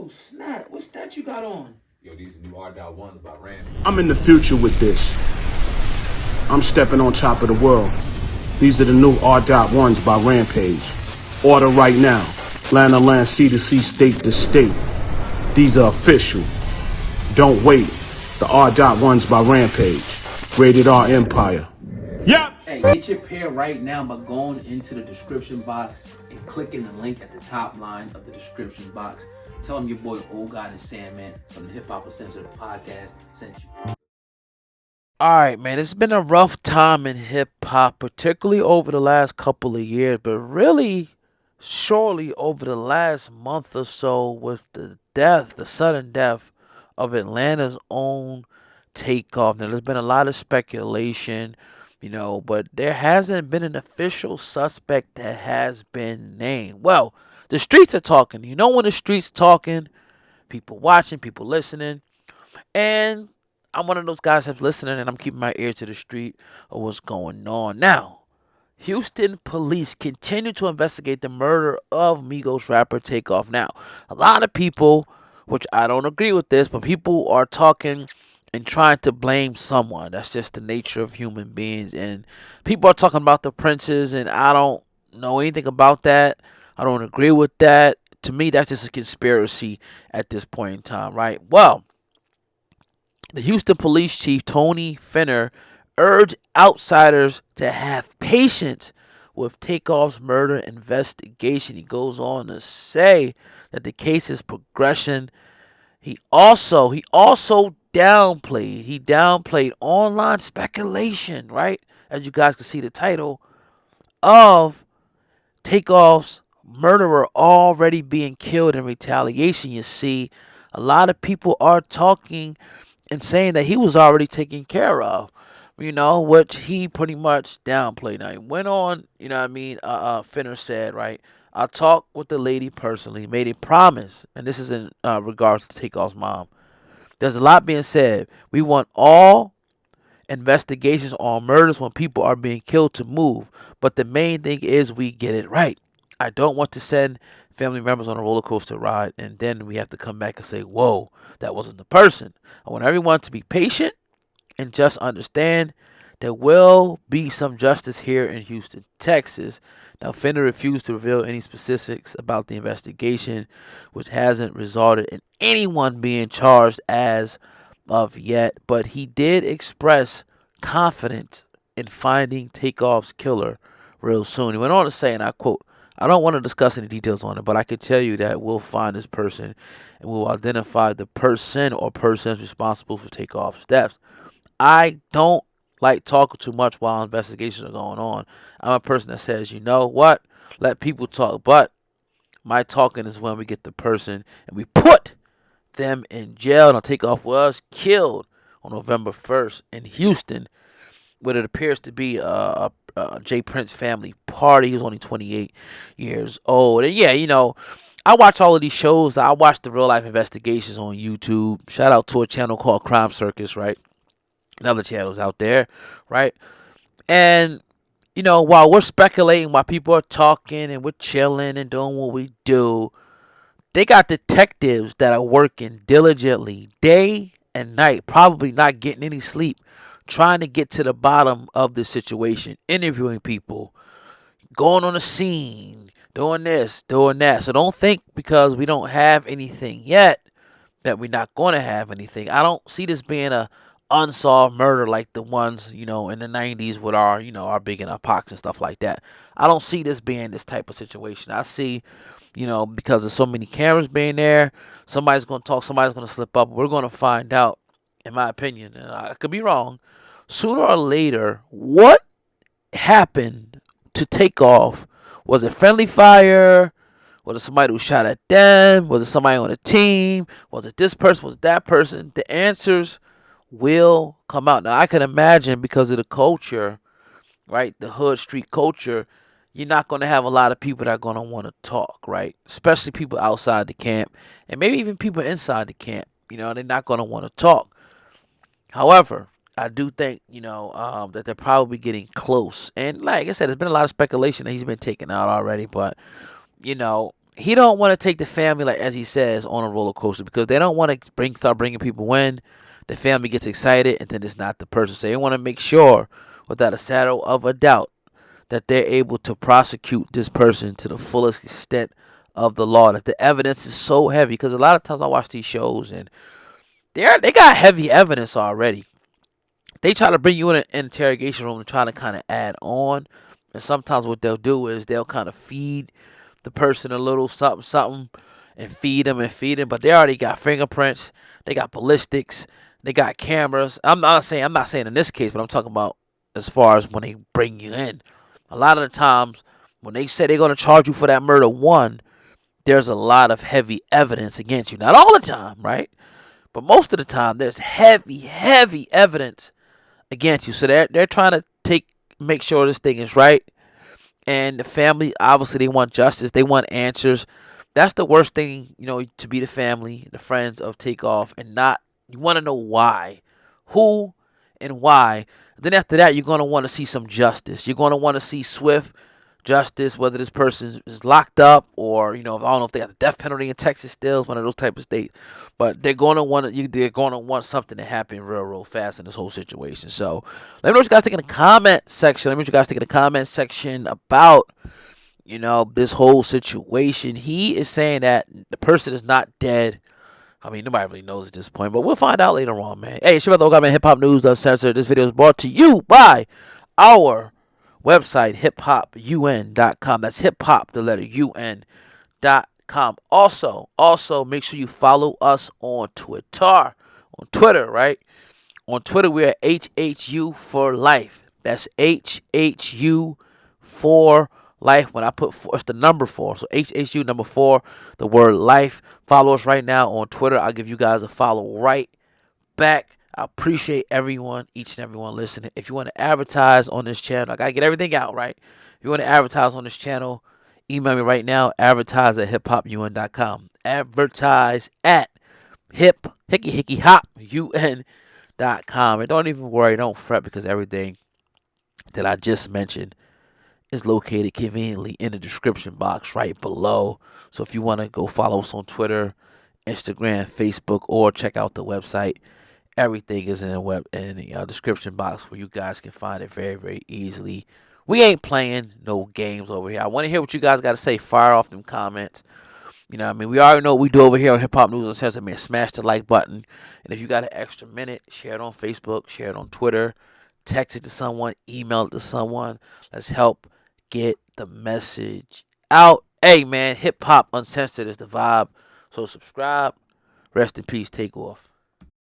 Oh, snap. What's that you got on? Yo, these new R.1s by Randy. I'm in the future with this. I'm stepping on top of the world. These are the new R.1s by Rampage. Order right now. Land to land, sea to sea, state to state. These are official. Don't wait. The R.1s by Rampage. Rated R Empire. Yep. Hey, get your pair right now by going into the description box and clicking the link at the top line of the description box. Tell them your boy Old God and Sandman from the Hip Hop Uncensored podcast sent you. Alright, man, it's been a rough time in hip hop, particularly over the last couple of years, but really, surely over the last month or so with the sudden death of Atlanta's own Takeoff. Now, there's been a lot of speculation, but there hasn't been an official suspect that has been named. Well, the streets are talking. You know when the streets talking, people watching, people listening, and I'm one of those guys that's listening and I'm keeping my ear to the street of what's going on. Now, Houston police continue to investigate the murder of Migos rapper Takeoff. Now, a lot of people, which I don't agree with this, but people are talking and trying to blame someone. That's just the nature of human beings. And people are talking about the princes, and I don't know anything about that. I don't agree with that. To me, that's just a conspiracy at this point in time, right? Well, the Houston Police Chief, Tony Finner, urged outsiders to have patience with Takeoff's murder investigation. He goes on to say that the case's progression. He also downplayed online speculation, right? As you guys can see the title of Takeoff's murderer already being killed in retaliation. You see, a lot of people are talking and saying that he was already taken care of, which he pretty much downplayed. Now, he went on, Finner said, right, I talked with the lady personally, made a promise, and this is in regards to Takeoff's mom. There's a lot being said. We want all investigations on murders when people are being killed to move, but the main thing is we get it right. I don't want to send family members on a roller coaster ride and then we have to come back and say, whoa, that wasn't the person. I want everyone to be patient and just understand there will be some justice here in Houston, Texas. Now, Fender refused to reveal any specifics about the investigation, which hasn't resulted in anyone being charged as of yet, but he did express confidence in finding Takeoff's killer real soon. He went on to say, and I quote, I don't want to discuss any details on it, but I can tell you that we'll find this person and we'll identify the person or persons responsible for Takeoff's deaths. I don't like talking too much while investigations are going on. I'm a person that says, you know what, let people talk, but my talking is when we get the person and we put them in jail. Now, Takeoff was killed on November 1st in Houston, what it appears to be a J. Prince family party. He was only 28 years old. And yeah, I watch all of these shows. I watch the real life investigations on YouTube. Shout out to a channel called Crime Circus, right? And other channels out there, right? And, while we're speculating, while people are talking and we're chilling and doing what we do, they got detectives that are working diligently day and night, probably not getting any sleep, trying to get to the bottom of the situation, interviewing people, going on the scene, doing this, doing that. So don't think because we don't have anything yet that we're not going to have anything. I don't see this being a unsolved murder like the ones, in the 90s with our Big and our Pox and stuff like that. I don't see this being this type of situation. I see, because there's so many cameras being there, somebody's going to talk, somebody's going to slip up. We're going to find out, in my opinion, and I could be wrong, sooner or later, what happened to Takeoff? Was it friendly fire? Was it somebody who shot at them? Was it somebody on a team? Was it this person? Was it that person? The answers will come out. Now, I can imagine because of the culture, right, the hood street culture, you're not going to have a lot of people that are going to want to talk, right? Especially people outside the camp and maybe even people inside the camp. They're not going to want to talk. However, I do think, that they're probably getting close. And like I said, there's been a lot of speculation that he's been taken out already. But, he don't want to take the family, like as he says, on a roller coaster, because they don't want to start bringing people in. The family gets excited, and then it's not the person. So they want to make sure, without a shadow of a doubt, that they're able to prosecute this person to the fullest extent of the law. That the evidence is so heavy, because a lot of times I watch these shows and they got heavy evidence already. They try to bring you in an interrogation room and try to kind of add on. And sometimes what they'll do is they'll kind of feed the person a little something, something, and feed them and feed them. But they already got fingerprints, they got ballistics, they got cameras. I'm not saying in this case, but I'm talking about as far as when they bring you in. A lot of the times when they say they're going to charge you for that murder one, there's a lot of heavy evidence against you. Not all the time, right? But most of the time, there's heavy evidence against you. So they're trying to make sure this thing is right. And the family, obviously, they want justice. They want answers. That's the worst thing, to be the family, the friends of Takeoff, and not, you want to know why, who, and why. Then after that, you're going to want to see some justice. You're going to want to see swift justice, whether this person is locked up or, I don't know if they got the death penalty in Texas still, it's one of those type of states. But they're going to want something to happen real fast in this whole situation. So let me know what you guys think in the comment section. Let me know what you guys think in the comment section about, this whole situation. He is saying that the person is not dead. I mean, nobody really knows at this point, but we'll find out later on, man. Hey, it's your brother, man. Hip Hop News Uncensored. This video is brought to you by our website, hiphopun.com. That's hiphop, the letter UN.com. Also, make sure you follow us on Twitter. On Twitter, right? On Twitter, we're HHU for life. That's HHU for life. When I put 4, it's the number 4. So HHU number 4, the word life. Follow us right now on Twitter. I'll give you guys a follow right back. I appreciate everyone, each and everyone listening. If you want to advertise on this channel, I got to get everything out, right? If you want to advertise on this channel, email me right now, advertise@hiphopun.com. Advertise at hiphopun.com. And don't even worry, don't fret, because everything that I just mentioned is located conveniently in the description box right below. So if you want to go follow us on Twitter, Instagram, Facebook, or check out the website, everything is in the description box where you guys can find it very easily. We ain't playing no games over here. I want to hear what you guys got to say. Fire off them comments. We already know what we do over here on Hip Hop News Uncensored. Man, smash the like button. And if you got an extra minute, share it on Facebook, share it on Twitter, text it to someone, email it to someone. Let's help get the message out. Hey, man, Hip Hop Uncensored is the vibe. So subscribe. Rest in peace. Takeoff.